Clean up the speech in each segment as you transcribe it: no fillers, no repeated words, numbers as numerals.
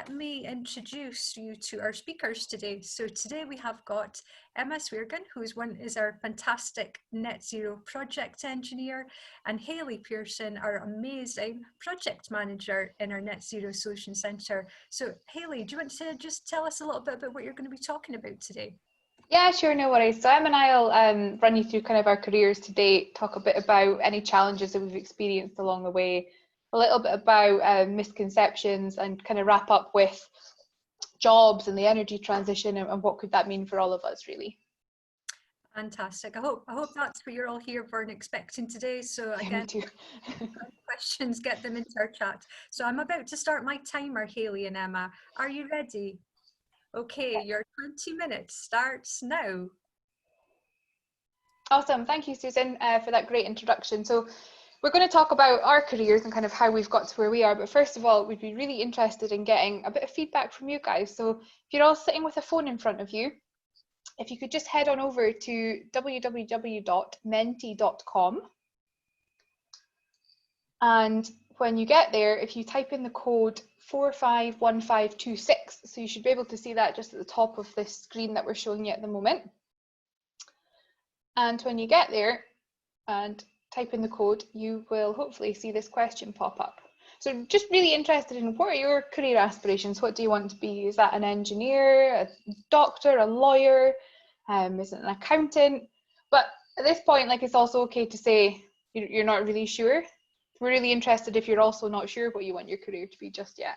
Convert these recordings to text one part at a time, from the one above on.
let me introduce you to our speakers today. So today we have got Emma Sweargan, who is our fantastic net zero project engineer, and Hayley Pearson, our amazing project manager in our Net Zero Solution Centre. So Hayley, do you want to just tell us a little bit about what you're going to be talking about today? Yeah, sure, no worries. So Em and I will run you through kind of our careers to date, talk a bit about any challenges that we've experienced along the way, a little bit about misconceptions, and kind of wrap up with jobs and the energy transition and what could that mean for all of us, really. Fantastic. I hope that's what you're all here for and expecting today. So again, yeah, me too. questions, get them into our chat. So I'm about to start my timer, Hayley and Emma. Are you ready? Okay, your 20 minutes starts now. Awesome. Thank you, Susan, for that great introduction. So we're going to talk about our careers and kind of how we've got to where we are. But first of all, we'd be really interested in getting a bit of feedback from you guys. So if you're all sitting with a phone in front of you, if you could just head on over to www.mentee.com. And when you get there, if you type in the code 451526, so you should be able to see that just at the top of this screen that we're showing you at the moment. And when you get there and type in the code, you will hopefully see this question pop up. So just really interested in, what are your career aspirations? What do you want to be? Is that an engineer, a doctor, a lawyer? Is it an accountant? But at this point, like, it's also okay to say you're not really sure. We're really interested if you're also not sure what you want your career to be just yet.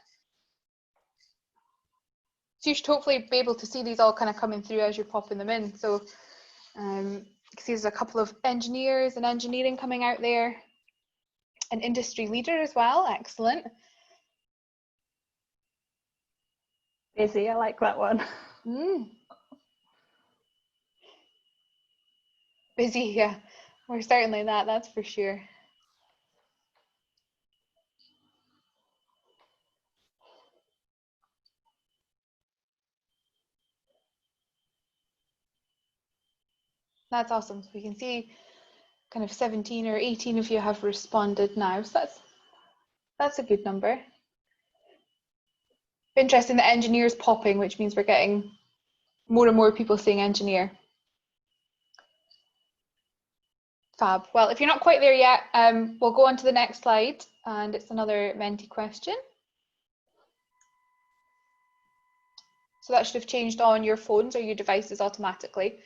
So you should hopefully be able to see these all kind of coming through as you're popping them in. So you can see there's a couple of engineers and engineering coming out there. An industry leader as well, excellent. Busy, I like that one. Busy, yeah, we're certainly that's for sure. That's awesome. So we can see kind of 17 or 18 of you have responded now. So that's a good number. Interesting, the engineers popping, which means we're getting more and more people saying engineer. Fab. Well, if you're not quite there yet, we'll go on to the next slide, and it's another Mentee question. So that should have changed on your phones or your devices automatically.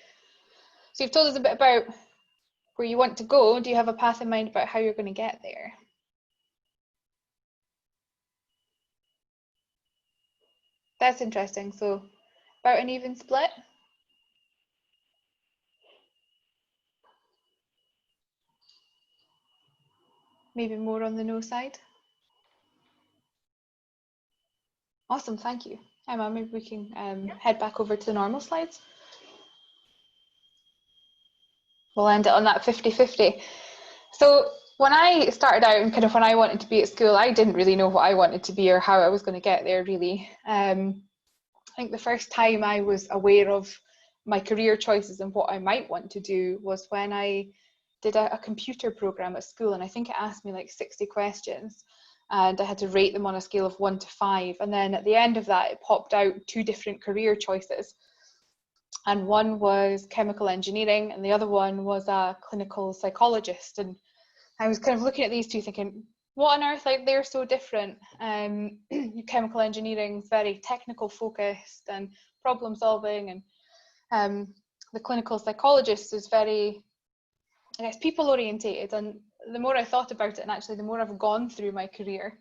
So you've told us a bit about where you want to go. Do you have a path in mind about how you're going to get there? That's interesting. So about an even split? Maybe more on the no side? Awesome, thank you. Emma, maybe we can head back over to the normal slides. We'll end it on that 50-50. So when I started out and kind of when I wanted to be at school, I didn't really know what I wanted to be or how I was going to get there, really. I think the first time I was aware of my career choices and what I might want to do was when I did a computer program at school, and I think it asked me like 60 questions. And I had to rate them on a scale of 1 to 5. And then at the end of that, it popped out 2 different career choices. And one was chemical engineering, and the other one was a clinical psychologist. And I was kind of looking at these two thinking, what on earth, like, they're so different. Chemical engineering is very technical focused and problem solving, and the clinical psychologist is very, I guess, people orientated. And the more I thought about it, and actually the more I've gone through my career,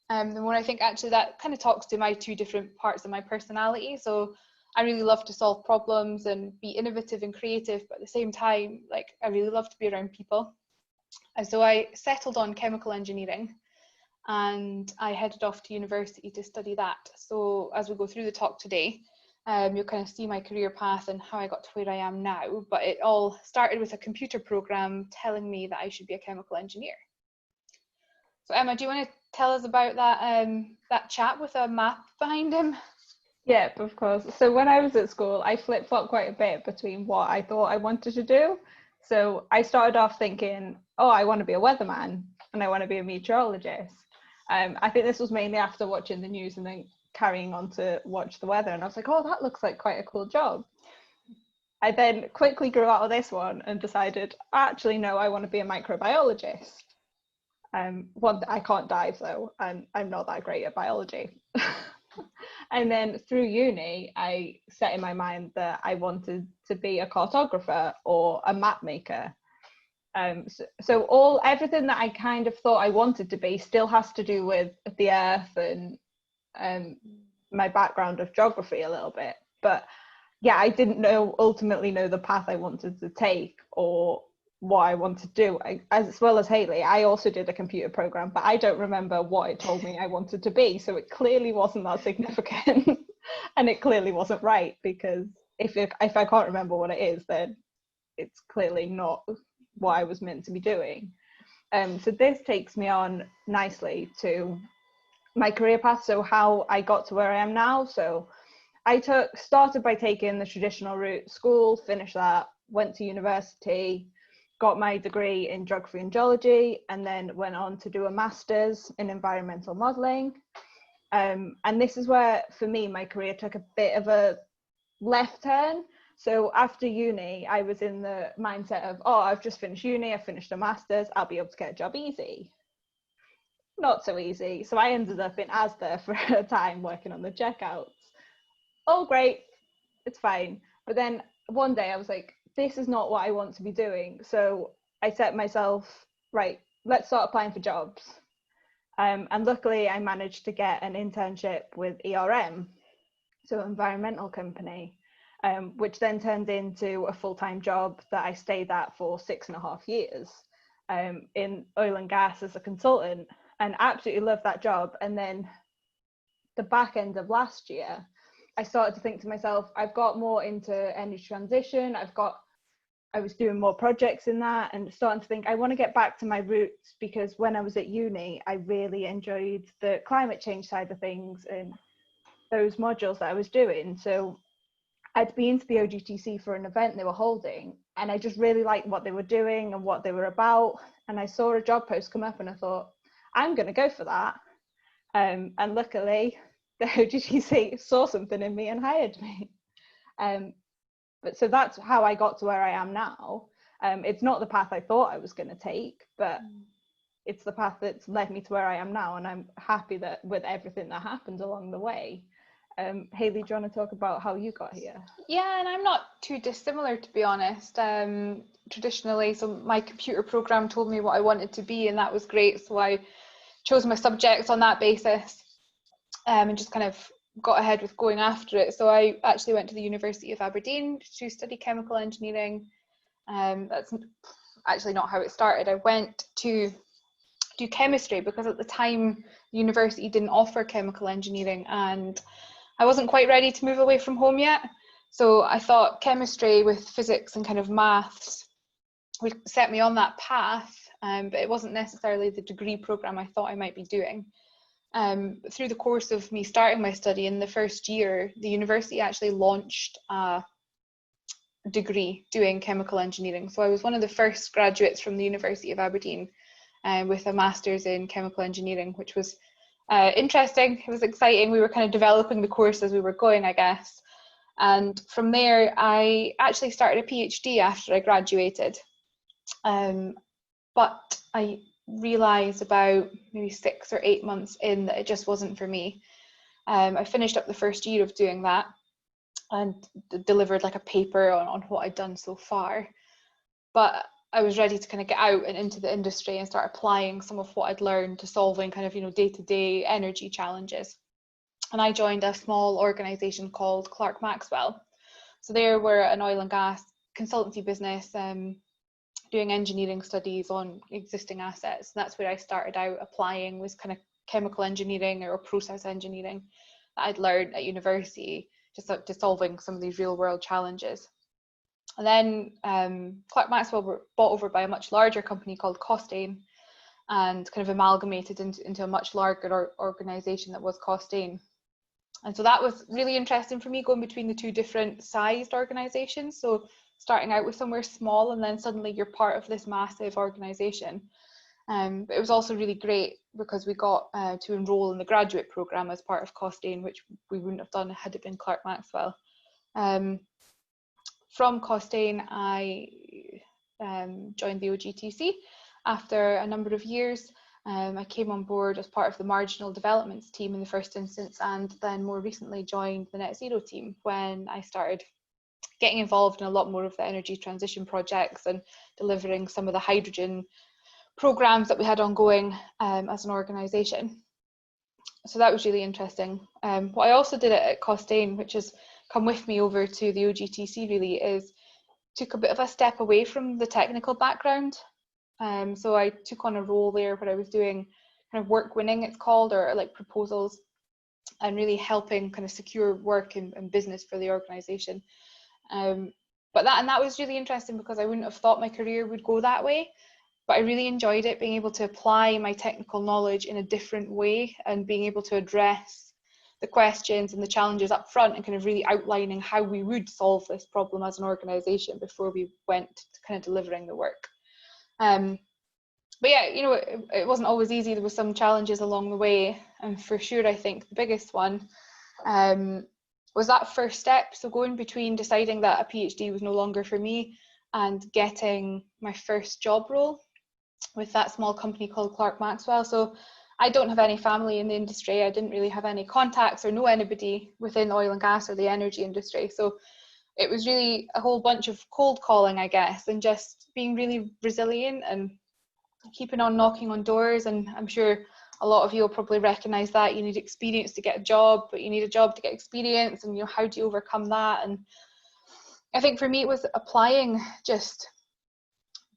the more I think actually that kind of talks to my 2 different parts of my personality. So I really love to solve problems and be innovative and creative, but at the same time, like, I really love to be around people. And so I settled on chemical engineering, and I headed off to university to study that. So as we go through the talk today, you'll kind of see my career path and how I got to where I am now, but it all started with a computer program telling me that I should be a chemical engineer. So Emma, do you want to tell us about that that chat with a map behind him? Yep, of course. So when I was at school, I flip-flopped quite a bit between what I thought I wanted to do. So I started off thinking, oh, I want to be a weatherman and I want to be a meteorologist. I think this was mainly after watching the news and then carrying on to watch the weather, and I was like, oh, that looks like quite a cool job. I then quickly grew out of this one and decided, actually, no, I want to be a microbiologist. I can't dive though, and I'm not that great at biology. And then through uni, I set in my mind that I wanted to be a cartographer or a map maker. So everything that I kind of thought I wanted to be still has to do with the earth and my background of geography a little bit. But yeah, I didn't ultimately know the path I wanted to take or what I want to do. As well as Hayley, I also did a computer program, but I don't remember what it told me I wanted to be, so it clearly wasn't that significant. And it clearly wasn't right, because if I can't remember what it is, then it's clearly not what I was meant to be doing. So this takes me on nicely to my career path, so how I got to where I am now. So I started by taking the traditional route, school, finished that, went to university, got my degree in geography and geology, and then went on to do a master's in environmental modelling. And this is where, for me, my career took a bit of a left turn. So after uni, I was in the mindset of, oh, I've just finished uni, I've finished a master's, I'll be able to get a job easy. Not so easy. So I ended up in Asda for a time working on the checkouts. Oh, great, it's fine. But then one day I was like, this is not what I want to be doing. So I set myself, right, let's start applying for jobs. And luckily I managed to get an internship with ERM, so environmental company, which then turned into a full-time job that I stayed at for 6.5 years in oil and gas as a consultant, and absolutely loved that job. And then the back end of last year, I started to think to myself, I've got more into energy transition, I was doing more projects in that, and starting to think I want to get back to my roots, because when I was at uni, I really enjoyed the climate change side of things and those modules that I was doing. So I'd been to the OGTC for an event they were holding, and I just really liked what they were doing and what they were about. And I saw a job post come up and I thought, I'm going to go for that. And luckily, the OGTC saw something in me and hired me. But so that's how I got to where I am now. It's not the path I thought I was going to take, but it's the path that's led me to where I am now. And I'm happy that with everything that happened along the way. Hayley, do you want to talk about how you got here? Yeah, and I'm not too dissimilar, to be honest. Traditionally, so my computer program told me what I wanted to be, and that was great. So I chose my subjects on that basis, and just kind of got ahead with going after it. So I actually went to the University of Aberdeen to study chemical engineering. That's actually not how it started. I went to do chemistry because at the time the university didn't offer chemical engineering, and I wasn't quite ready to move away from home yet. So I thought chemistry with physics and kind of maths would set me on that path, but it wasn't necessarily the degree program I thought I might be doing. Through the course of me starting my study in the first year, the university actually launched a degree doing chemical engineering. So I was one of the first graduates from the University of Aberdeen with a master's in chemical engineering, which was interesting. It was exciting. We were kind of developing the course as we were going, I guess. And from there, I actually started a PhD after I graduated. But I realised about maybe 6 or 8 months in that it just wasn't for me. I finished up the first year of doing that and delivered like a paper on what I'd done so far. But I was ready to kind of get out and into the industry and start applying some of what I'd learned to solving kind of, day-to-day energy challenges. And I joined a small organisation called Clark Maxwell. So they were an oil and gas consultancy business doing engineering studies on existing assets. And that's where I started out applying, was kind of chemical engineering or process engineering that I'd learned at university, just to solving some of these real world challenges. And then Clark Maxwell were bought over by a much larger company called Costain and kind of amalgamated into a much larger organisation that was Costain. And so that was really interesting for me, going between the two different sized organisations. So starting out with somewhere small and then suddenly you're part of this massive organisation. But it was also really great because we got to enrol in the graduate programme as part of Costain, which we wouldn't have done had it been Clerk Maxwell. From Costain, I joined the OGTC after a number of years. I came on board as part of the marginal developments team in the first instance, and then more recently joined the net zero team when I started getting involved in a lot more of the energy transition projects and delivering some of the hydrogen programs that we had ongoing as an organisation. So that was really interesting. What I also did at Costain, which has come with me over to the OGTC really, is took a bit of a step away from the technical background. So I took on a role there where I was doing kind of work winning, it's called, or like proposals, and really helping kind of secure work and business for the organisation. But that was really interesting because I wouldn't have thought my career would go that way. But I really enjoyed it, being able to apply my technical knowledge in a different way and being able to address the questions and the challenges up front and kind of really outlining how we would solve this problem as an organisation before we went to kind of delivering the work. But yeah, you know, it wasn't always easy. There were some challenges along the way, and for sure I think the biggest one was that first step. So going between deciding that a PhD was no longer for me and getting my first job role with that small company called Clerk Maxwell. So I don't have any family in the industry. I didn't really have any contacts or know anybody within oil and gas or the energy industry. So it was really a whole bunch of cold calling, I guess, and just being really resilient and keeping on knocking on doors. And I'm sure a lot of you will probably recognise that you need experience to get a job, but you need a job to get experience, and you know, how do you overcome that? And I think for me it was applying just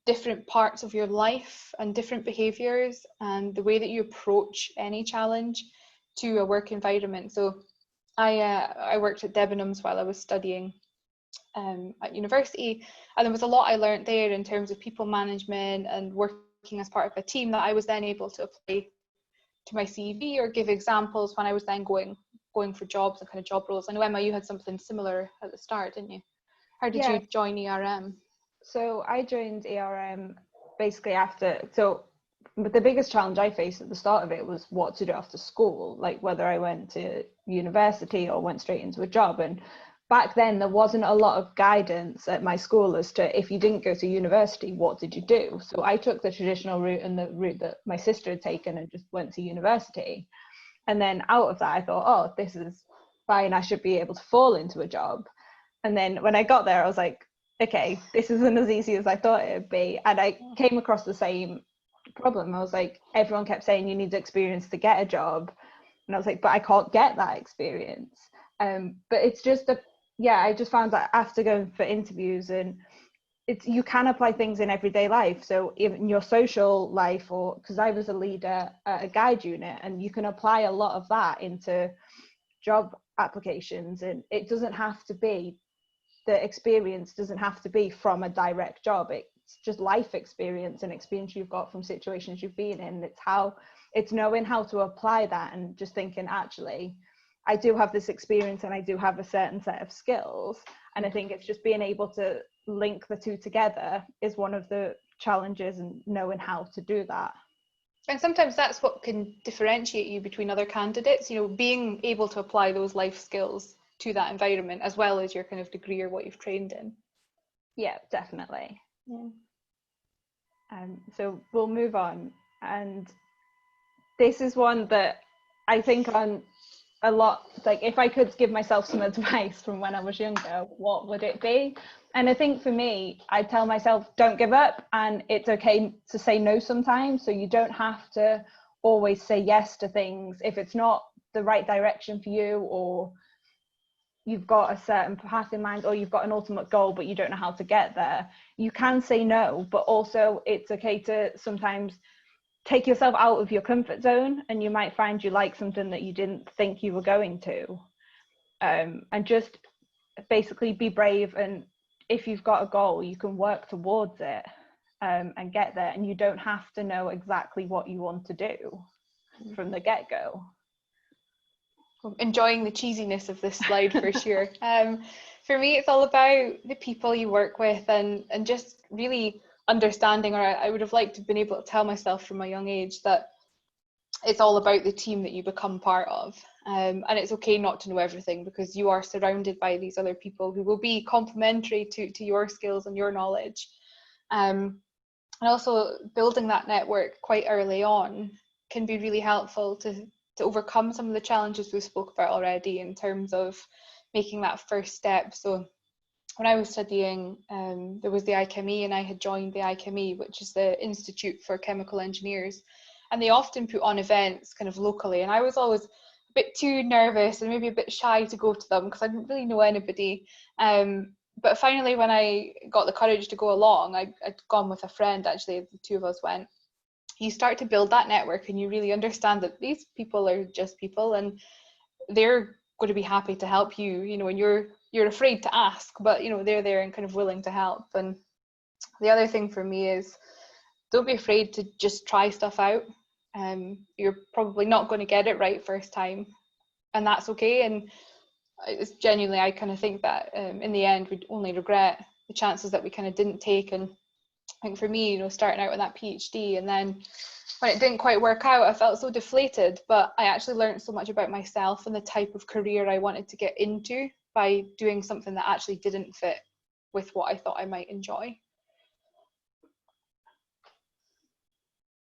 different parts of your life and different behaviours and the way that you approach any challenge to a work environment. So I worked at Debenhams while I was studying at university, and there was a lot I learned there in terms of people management and working as part of a team that I was then able to apply to my CV or give examples when I was then going for jobs and kind of job roles. I know, Emma, you had something similar at the start, didn't you? How did you join ERM? So I joined ERM basically but the biggest challenge I faced at the start of it was what to do after school, like whether I went to university or went straight into a job. And back then there wasn't a lot of guidance at my school as to, if you didn't go to university, what did you do? So I took the traditional route and the route that my sister had taken and just went to university. And then out of that I thought, oh, this is fine, I should be able to fall into a job. And then when I got there I was like, okay, this isn't as easy as I thought it would be. And I came across the same problem. I was like, everyone kept saying you need experience to get a job. And I was like, but I can't get that experience. But it's just I just found that after going for interviews, and you can apply things in everyday life. So in your social life, or because I was a leader at a guide unit, and you can apply a lot of that into job applications. And it doesn't have to be, the experience doesn't have to be from a direct job. It's just life experience and experience you've got from situations you've been in. It's knowing how to apply that and just thinking, actually, I do have this experience and I do have a certain set of skills. And I think it's just being able to link the two together is one of the challenges, and knowing how to do that. And sometimes that's what can differentiate you between other candidates, you know, being able to apply those life skills to that environment as well as your kind of degree or what you've trained in. Yeah, definitely. Yeah. So we'll move on, and this is one that I think on a lot, like if I could give myself some advice from when I was younger, what would it be? And I think for me, I tell myself, don't give up, and it's okay to say no sometimes. So you don't have to always say yes to things if it's not the right direction for you, or you've got a certain path in mind, or you've got an ultimate goal but you don't know how to get there. You can say no, but also it's okay to sometimes take yourself out of your comfort zone, and you might find you like something that you didn't think you were going to, and just basically be brave. And if you've got a goal, you can work towards it and get there, and you don't have to know exactly what you want to do from the get-go. Enjoying the cheesiness of this slide for sure. For me, it's all about the people you work with and just really understanding, or I would have liked to have been able to tell myself from a young age that it's all about the team that you become part of. And it's okay not to know everything, because you are surrounded by these other people who will be complementary to your skills and your knowledge. And also building that network quite early on can be really helpful to overcome some of the challenges we spoke about already in terms of making that first step. So when I was studying, there was the IChemE, and I had joined the IChemE, which is the Institute for Chemical Engineers, and they often put on events kind of locally, and I was always a bit too nervous and maybe a bit shy to go to them because I didn't really know anybody. But finally, when I got the courage to go along, I'd gone with a friend, actually, the two of us went. You start to build that network, and you really understand that these people are just people, and they're going to be happy to help you, you know, and you're afraid to ask, but you know, they're there and kind of willing to help. And the other thing for me is, don't be afraid to just try stuff out. You're probably not going to get it right first time, and that's okay. And it's genuinely, I kind of think that in the end we'd only regret the chances that we kind of didn't take. And I think for me, you know, starting out with that PhD, and then when it didn't quite work out, I felt so deflated, but I actually learned so much about myself and the type of career I wanted to get into by doing something that actually didn't fit with what I thought I might enjoy.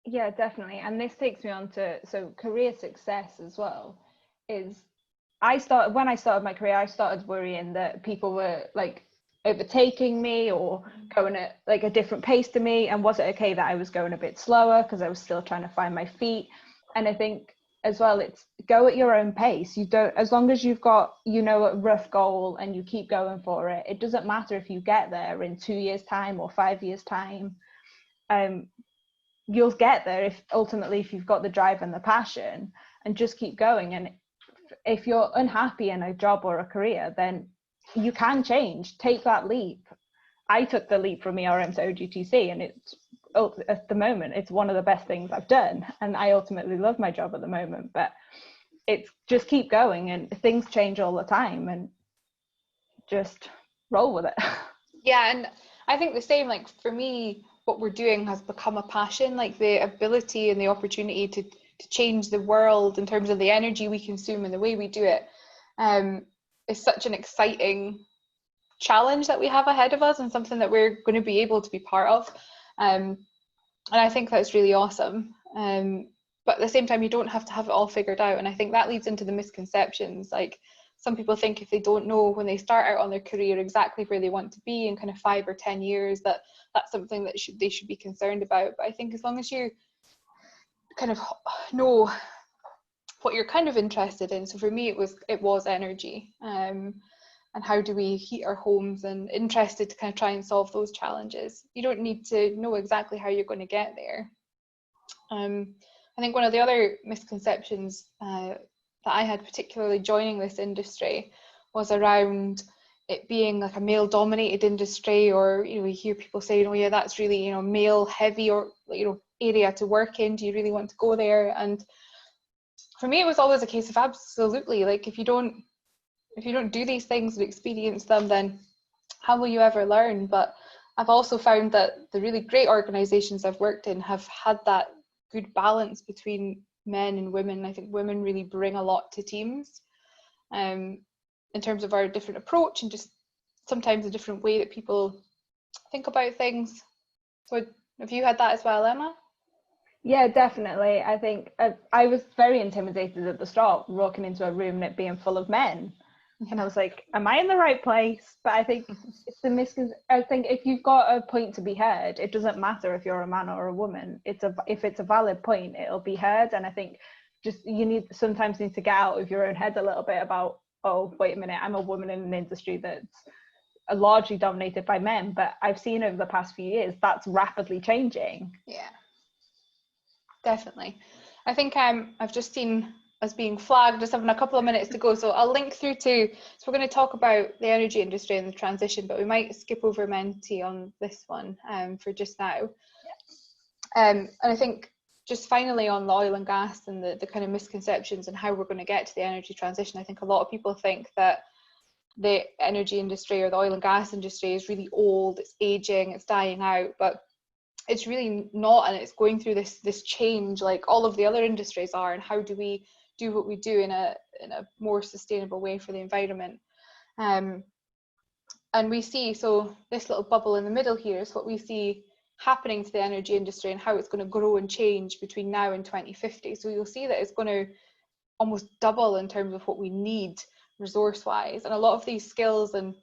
Yeah, definitely. And this takes me on to, so career success as well, is when I started my career, I started worrying that people were like overtaking me or going at like a different pace to me, and was it okay that I was going a bit slower because I was still trying to find my feet. And I think as well, it's go at your own pace. You don't, as long as you've got, you know, a rough goal and you keep going for it, it doesn't matter if you get there in 2 years time or 5 years time. You'll get there if you've got the drive and the passion, and just keep going. And if you're unhappy in a job or a career, then you can change. Take that leap. I took the leap from ERM to OGTC, and it's, at the moment, it's one of the best things I've done, and I ultimately love my job at the moment. But it's just keep going, and things change all the time, and just roll with it. Yeah, and I think the same, like for me, what we're doing has become a passion, like the ability and the opportunity to change the world in terms of the energy we consume and the way we do it, is such an exciting challenge that we have ahead of us, and something that we're going to be able to be part of. And I think that's really awesome. But at the same time, you don't have to have it all figured out. And I think that leads into the misconceptions. Like, some people think if they don't know when they start out on their career exactly where they want to be in kind of 5 or 10 years, that's something that they should be concerned about. But I think as long as you kind of know what you're kind of interested in. So for me, it was energy, and how do we heat our homes, and interested to kind of try and solve those challenges. You don't need to know exactly how you're going to get there. I think one of the other misconceptions that I had, particularly joining this industry, was around it being like a male dominated industry, or, you know, we hear people say, oh yeah, that's really, you know, male heavy, or, you know, area to work in. Do you really want to go there? And for me, it was always a case of absolutely, like, if you don't do these things and experience them, then how will you ever learn? But I've also found that the really great organizations I've worked in have had that good balance between men and women. I think women really bring a lot to teams, in terms of our different approach, and just sometimes a different way that people think about things. So have you had that as well, Emma? Yeah, definitely. I think I was very intimidated at the start, walking into a room and it being full of men. And I was like, am I in the right place? But I think it's I think if you've got a point to be heard, it doesn't matter if you're a man or a woman. If it's a valid point, it'll be heard. And I think just sometimes need to get out of your own head a little bit about, oh, wait a minute, I'm a woman in an industry that's largely dominated by men. But I've seen over the past few years that's rapidly changing. Yeah, definitely. I think I've just seen us being flagged as having a couple of minutes to go, so I'll link through to, so we're going to talk about the energy industry and the transition, but we might skip over mentee on this one for just now. And I think just finally on the oil and gas and the kind of misconceptions and how we're going to get to the energy transition, I think a lot of people think that the energy industry or the oil and gas industry is really old, it's aging, it's dying out, but it's really not, and it's going through this change like all of the other industries are. And how do we do what we do in a more sustainable way for the environment? And we see, so this little bubble in the middle here is what we see happening to the energy industry and how it's going to grow and change between now and 2050. So you'll see that it's going to almost double in terms of what we need resource wise. And a lot of these skills and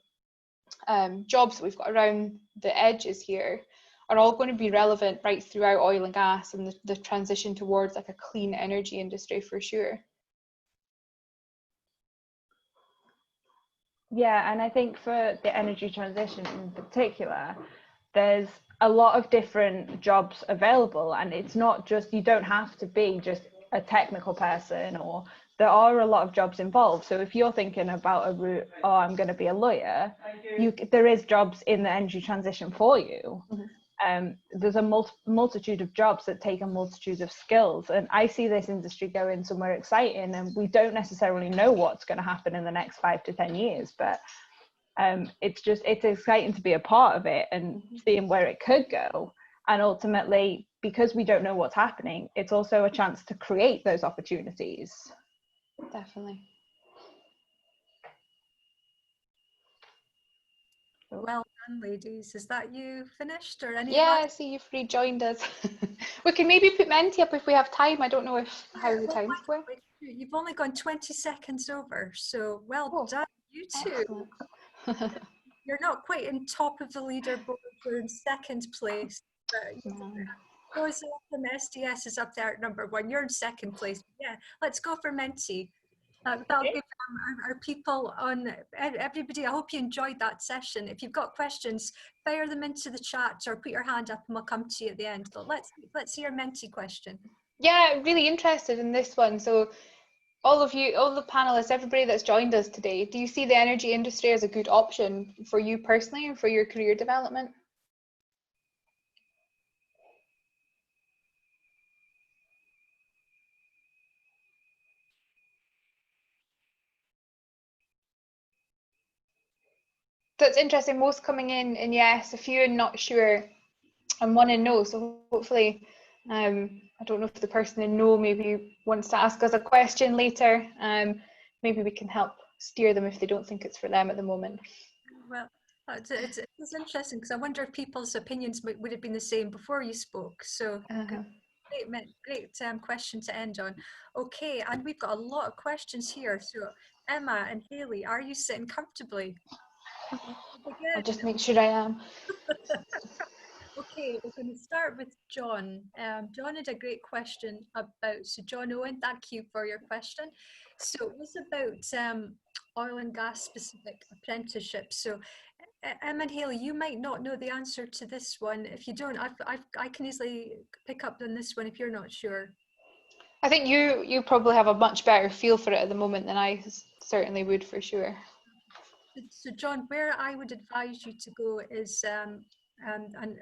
jobs that we've got around the edges here are all going to be relevant right throughout oil and gas and the transition towards like a clean energy industry for sure. Yeah, and I think for the energy transition in particular, there's a lot of different jobs available, and it's not just, you don't have to be just a technical person, or there are a lot of jobs involved. So if you're thinking about a route, oh, I'm going to be a lawyer, there is jobs in the energy transition for you. There's a multitude of jobs that take a multitude of skills, and I see this industry going somewhere exciting, and we don't necessarily know what's going to happen in the next 5 to 10 years, but it's exciting to be a part of it and seeing where it could go. And ultimately, because we don't know what's happening, it's also a chance to create those opportunities. Definitely. Well done, ladies. Is that you finished, or any? Yeah, I see you've rejoined us. We can maybe put Mentee up if we have time. I don't know how the time's going. You've only gone 20 seconds over, so well done, you two. You're not quite in top of the leaderboard, you're in second place. Rosa from SDS is up there at number 1. You're in second place. Yeah, let's go for Mentee. That'll give our people on, everybody, I hope you enjoyed that session. If you've got questions, fire them into the chat or put your hand up and we'll come to you at the end. But let's see your Mentee question. Yeah, really interested in this one. So all of you, all the panelists, everybody that's joined us today, do you see the energy industry as a good option for you personally and for your career development? That's interesting. Most coming in yes, a few in not sure, and one in no. So hopefully, I don't know if the person in no maybe wants to ask us a question later. Maybe we can help steer them if they don't think it's for them at the moment. Well, it's interesting because I wonder if people's opinions would have been the same before you spoke. So great question to end on. Okay, and we've got a lot of questions here. So Emma and Hayley, are you sitting comfortably? I'll just make sure I am. Okay, we're going to start with John. John had a great question about, so John Owen, thank you for your question. So it was about oil and gas specific apprenticeships. So Emma and Hayley, you might not know the answer to this one. If you don't, I can easily pick up on this one if you're not sure. I think you probably have a much better feel for it at the moment than I certainly would, for sure. So John, where I would advise you to go is, and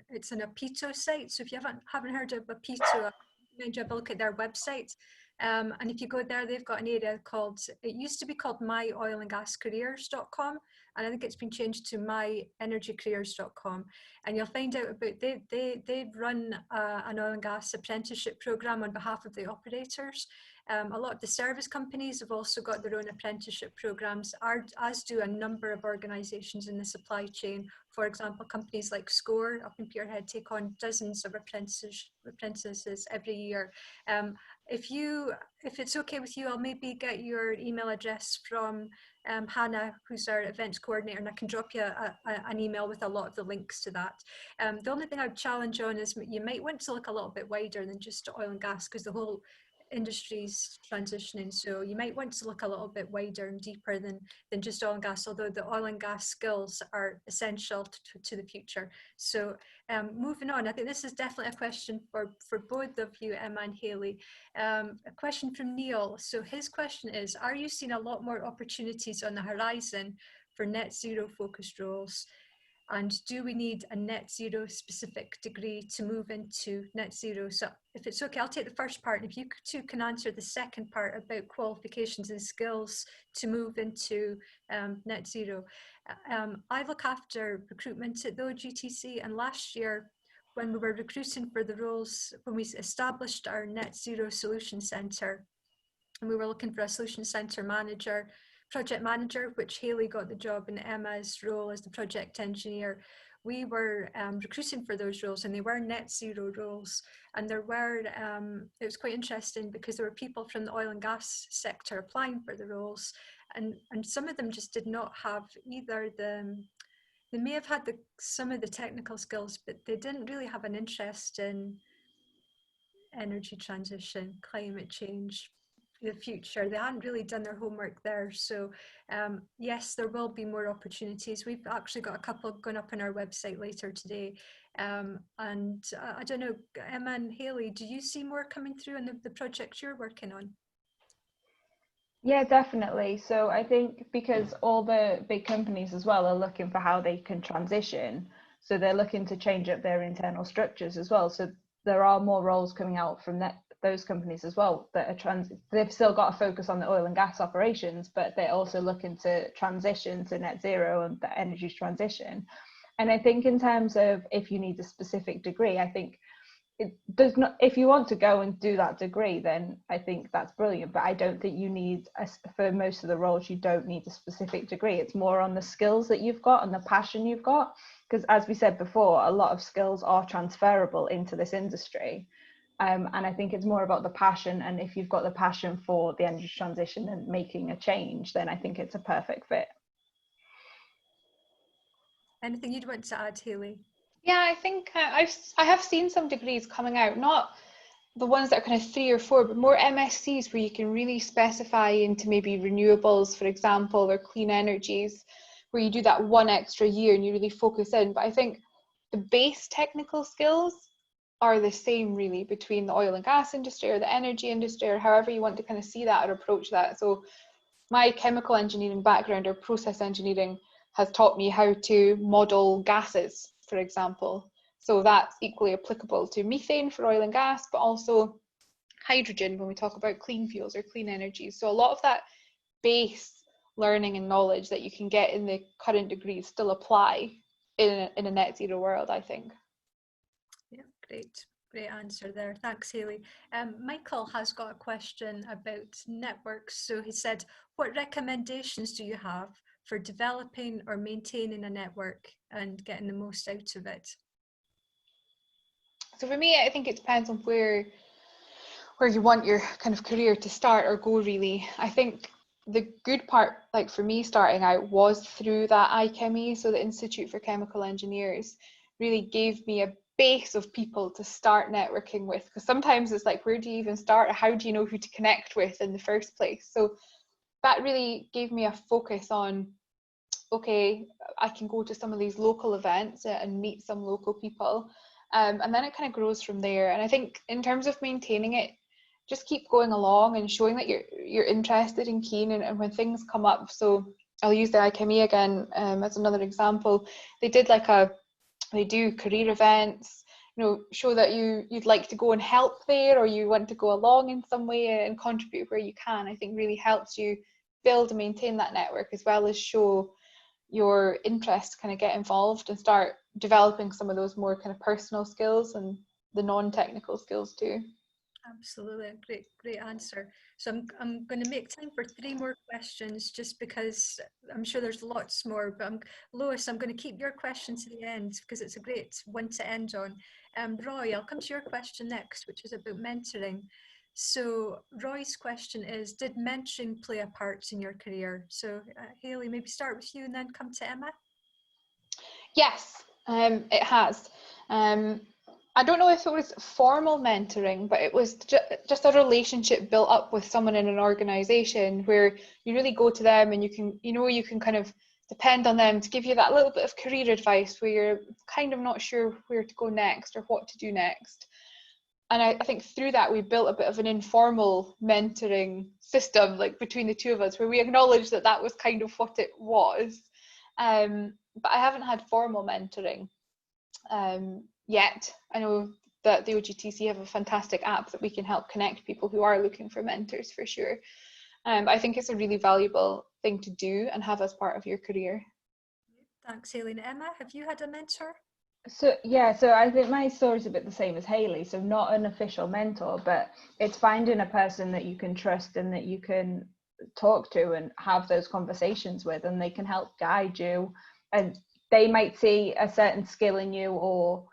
it's an Apito site. So if you haven't heard of Apito, I recommend you have a look at their website. And if you go there, they've got an area called, it used to be called myoilandgascareers.com, and I think it's been changed to myenergycareers.com. And you'll find out about, they run an oil and gas apprenticeship program on behalf of the operators. A lot of the service companies have also got their own apprenticeship programs, as do a number of organisations in the supply chain. For example, companies like SCORE up in Peterhead take on dozens of apprentices every year. If it's okay with you, I'll maybe get your email address from Hannah, who's our events coordinator, and I can drop you an email with a lot of the links to that. The only thing I'd challenge on is you might want to look a little bit wider than just oil and gas, because the whole industries transitioning, so you might want to look a little bit wider and deeper than just oil and gas, although the oil and gas skills are essential to the future. So moving on, I think this is definitely a question for both of you, Emma and Hayley. A question from Neil. So his question is, are you seeing a lot more opportunities on the horizon for net zero focused roles? And do we need a net zero specific degree to move into net zero? So if it's okay, I'll take the first part. If you two can answer the second part about qualifications and skills to move into net zero. I look after recruitment at the OGTC, and last year when we were recruiting for the roles, when we established our Net Zero Solution Centre, and we were looking for a Solution Centre manager, project manager, which Hayley got the job in Emma's role as the project engineer. We were recruiting for those roles, and they were net zero roles. And there were, it was quite interesting because there were people from the oil and gas sector applying for the roles, and some of them just did not have either they may have had some of the technical skills, but they didn't really have an interest in energy transition, climate change, the future. They hadn't really done their homework there. So yes, there will be more opportunities. We've actually got a couple going up on our website later today. And I don't know, Emma and Hayley, do you see more coming through in the projects you're working on? Yeah, definitely. So I think because all the big companies as well are looking for how they can transition, so they're looking to change up their internal structures as well. So there are more roles coming out from those companies as well that are they've still got to focus on the oil and gas operations, but they're also looking to transition to net zero and the energy transition. And I think in terms of if you need a specific degree, I think it does not, if you want to go and do that degree, then I think that's brilliant, but I don't think you need for most of the roles you don't need a specific degree. It's more on the skills that you've got and the passion you've got, because as we said before, a lot of skills are transferable into this industry, and I think it's more about the passion. And if you've got the passion for the energy transition and making a change, then I think it's a perfect fit. Anything you'd want to add, Hayley? Yeah, I think I have seen some degrees coming out, not the ones that are kind of 3 or 4, but more MSCs where you can really specify into maybe renewables, for example, or clean energies, where you do that 1 extra year and you really focus in. But I think the base technical skills are the same really between the oil and gas industry or the energy industry, or however you want to kind of see that or approach that. So my chemical engineering background or process engineering has taught me how to model gases, for example. So that's equally applicable to methane for oil and gas, but also hydrogen when we talk about clean fuels or clean energy. So a lot of that base learning and knowledge that you can get in the current degrees still apply in a net zero world, I think. Yeah, great answer there. Thanks, Hayley. Michael has got a question about networks. So he said, what recommendations do you have for developing or maintaining a network and getting the most out of it? So for me, I think it depends on where you want your kind of career to start or go, really. I think the good part, like for me starting out, was through that IChemE, so the Institute for Chemical Engineers, really gave me a base of people to start networking with, because sometimes it's like, where do you even start? How do you know who to connect with in the first place? So that really gave me a focus on, okay, I can go to some of these local events and meet some local people, and then it kind of grows from there. And I think in terms of maintaining it, just keep going along and showing that you're interested and keen, and when things come up. So I'll use the IChemE again as another example. They do career events, show that you'd like to go and help there, or you want to go along in some way and contribute where you can. I think really helps you build and maintain that network, as well as show your interest to kind of get involved and start developing some of those more kind of personal skills and the non-technical skills too. Absolutely, great answer. So I'm going to make time for 3 more questions, just because I'm sure there's lots more, but Lois, I'm going to keep your question to the end because it's a great one to end on. Roy, I'll come to your question next, which is about mentoring. So Roy's question is, did mentoring play a part in your career? So Hayley, maybe start with you and then come to Emma. Yes, it has. I don't know if it was formal mentoring, but it was just a relationship built up with someone in an organization where you really go to them and you can kind of depend on them to give you that little bit of career advice where you're kind of not sure where to go next or what to do next. And I think through that we built a bit of an informal mentoring system, like between the two of us, where we acknowledged that was kind of what it was. But I haven't had formal mentoring yet. I know that the OGTC have a fantastic app that we can help connect people who are looking for mentors, for sure. I think it's a really valuable thing to do and have as part of your career. Thanks, Hayley. And Emma, have you had a mentor? So yeah, so I think my story's a bit the same as Hayley. So not an official mentor, but it's finding a person that you can trust and that you can talk to and have those conversations with, and they can help guide you. And they might see a certain skill in you or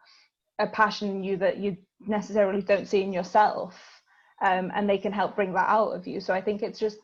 a passion in you that you necessarily don't see in yourself, and they can help bring that out of you. So I think it's just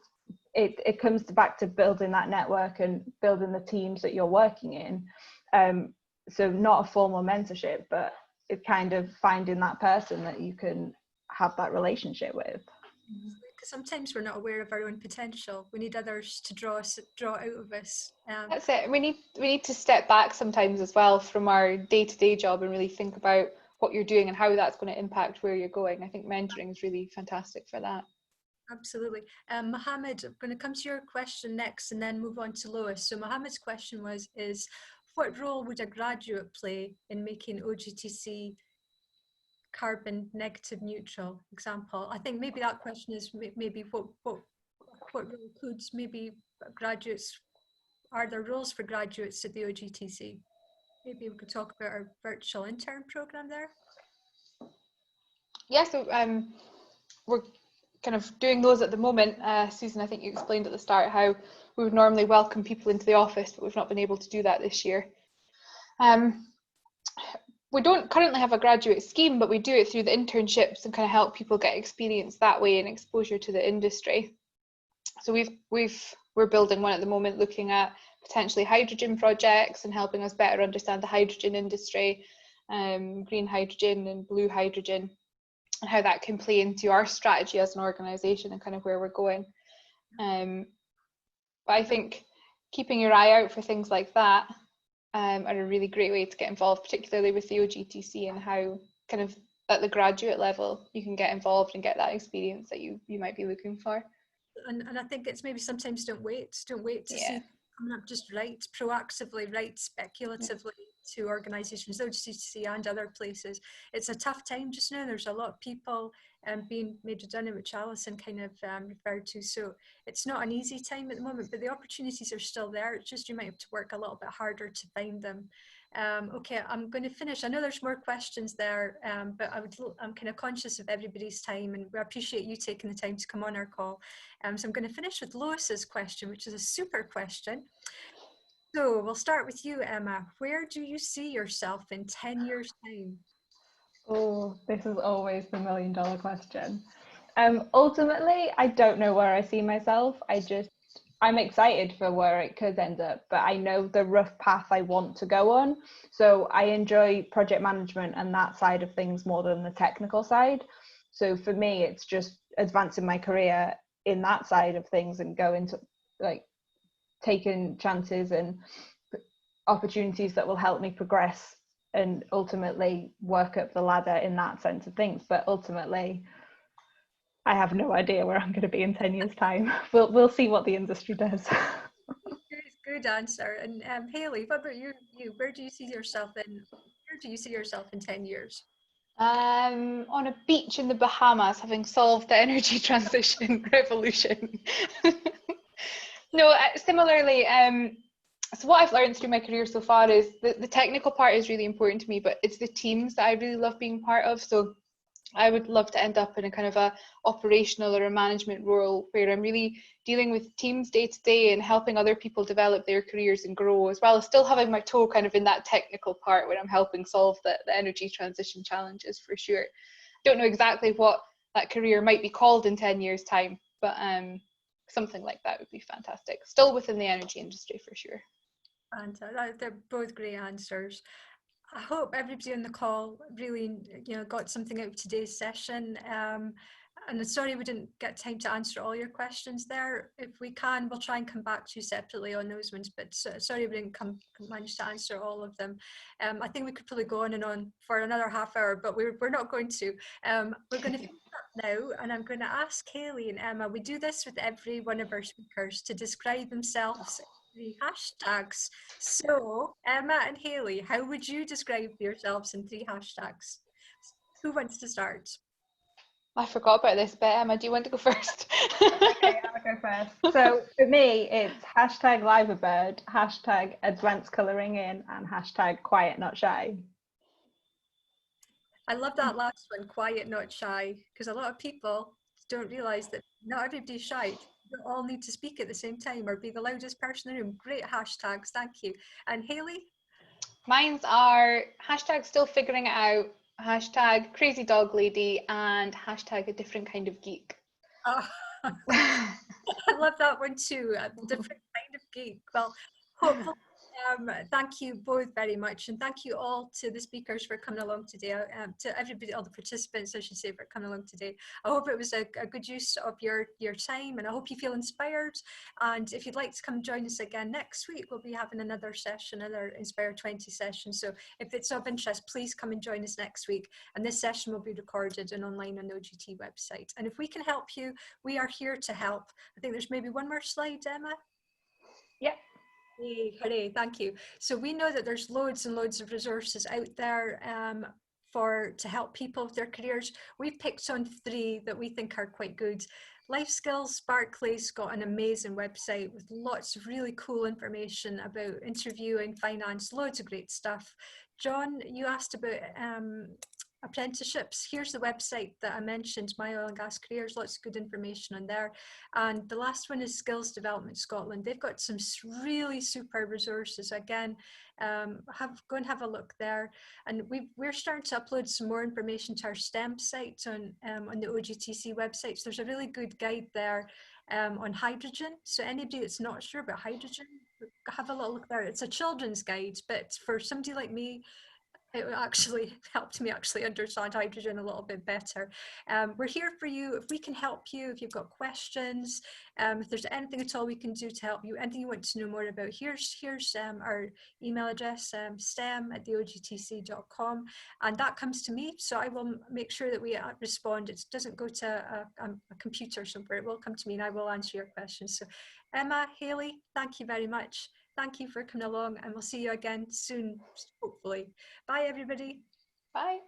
it comes back to building that network and building the teams that you're working in. So not a formal mentorship, but it's kind of finding that person that you can have that relationship with. Because sometimes we're not aware of our own potential. We need others to draw out of us. That's it. We need to step back sometimes as well from our day-to-day job and really think about what you're doing and how that's going to impact where you're going. I think mentoring is really fantastic for that. Absolutely. Mohammed, I'm going to come to your question next and then move on to Lois. So Mohammed's question is what role would a graduate play in making OGTC carbon negative neutral? Example, I think maybe that question is maybe what role could maybe graduates, are there roles for graduates at the OGTC? Maybe we could talk about our virtual intern program there. Yeah, so we're kind of doing those at the moment. Susan, I think you explained at the start how we would normally welcome people into the office, but we've not been able to do that this year. We don't currently have a graduate scheme, but we do it through the internships and kind of help people get experience that way and exposure to the industry. So we're building one at the moment, looking at potentially hydrogen projects and helping us better understand the hydrogen industry, green hydrogen and blue hydrogen, and how that can play into our strategy as an organisation and kind of where we're going. But I think keeping your eye out for things like that are a really great way to get involved, particularly with the OGTC and how kind of at the graduate level you can get involved and get that experience that you might be looking for. And I think it's maybe sometimes don't wait to see coming up, just write proactively, write speculatively to organisations, OGTC and other places. It's a tough time just now. There's a lot of people being made redundant, which Alison kind of referred to. So it's not an easy time at the moment, but the opportunities are still there. It's just you might have to work a little bit harder to find them. Okay, I'm going to finish. I know there's more questions there, but I'm kind of conscious of everybody's time, and we appreciate you taking the time to come on our call. So I'm going to finish with Lois's question, which is a super question. So we'll start with you, Emma. Where do you see yourself in 10 years' time? Oh, this is always the $1 million question. Ultimately, I don't know where I see myself. I'm excited for where it could end up, but I know the rough path I want to go on. So I enjoy project management and that side of things more than the technical side. So for me, it's just advancing my career in that side of things and going to like taking chances and opportunities that will help me progress and ultimately work up the ladder in that sense of things. But ultimately, I have no idea where I'm going to be in 10 years' time. We'll see what the industry does. Good answer. And Hayley, what about you? Where do you see yourself in? Where do you see yourself in 10 years? On a beach in the Bahamas, having solved the energy transition revolution. No, similarly, so what I've learned through my career so far is the technical part is really important to me, but it's the teams that I really love being part of. So I would love to end up in a kind of a operational or a management role where I'm really dealing with teams day to day and helping other people develop their careers and grow, as well as still having my toe kind of in that technical part where I'm helping solve the energy transition challenges for sure. I don't know exactly what that career might be called in 10 years' time, but something like that would be fantastic. Still within the energy industry for sure. Fantastic. They're both great answers. I hope everybody on the call really, got something out of today's session. And sorry we didn't get time to answer all your questions there. If we can, we'll try and come back to you separately on those ones, but sorry we didn't manage to answer all of them. I think we could probably go on and on for another half hour, but we're not going to. We're going to finish up now, and I'm going to ask Hayley and Emma, we do this with every one of our speakers, to describe themselves in 3 hashtags. So Emma and Hayley, how would you describe yourselves in 3 hashtags? Who wants to start? I forgot about this bit. Emma, do you want to go first? Okay, I'll go first. So for me, it's hashtag liveabird, hashtag advanced colouring in, and hashtag quiet not shy. I love that last one, quiet, not shy, because a lot of people don't realise that not everybody's shy. You don't all need to speak at the same time or be the loudest person in the room. Great hashtags, thank you. And Hayley? Mine's are hashtag still figuring it out, hashtag crazy dog lady, and hashtag a different kind of geek. Oh, I love that one too. A different kind of geek. Well, hopefully, thank you both very much, and thank you all to the speakers for coming along today. To everybody, all the participants, I should say, for coming along today. I hope it was a good use of your time, and I hope you feel inspired. And if you'd like to come join us again next week, we'll be having another session, another Inspire20 session. So if it's of interest, please come and join us next week. And this session will be recorded and online on the OGT website. And if we can help you, we are here to help. I think there's maybe one more slide, Emma. Yep. Hey, hooray, thank you. So we know that there's loads and loads of resources out there to help people with their careers. We've picked on 3 that we think are quite good. Life Skills Barclay's got an amazing website with lots of really cool information about interviewing, finance, loads of great stuff. John, you asked about apprenticeships. Here's the website that I mentioned, My Oil and Gas Careers, lots of good information on there. And the last one is Skills Development Scotland. They've got some really super resources. Again, go and have a look there. And we're starting to upload some more information to our STEM site on the OGTC website. So there's a really good guide there on hydrogen. So anybody that's not sure about hydrogen, have a little look there. It's a children's guide, but for somebody like me, it actually helped me understand hydrogen a little bit better. We're here for you. If we can help you, if you've got questions, if there's anything at all we can do to help you, anything you want to know more about, here's our email address, stem@theogtc.com, and that comes to me. So I will make sure that we respond. It doesn't go to a computer somewhere. It will come to me and I will answer your questions. So Emma, Hayley, thank you very much. Thank you for coming along, and we'll see you again soon, hopefully. Bye, everybody. Bye.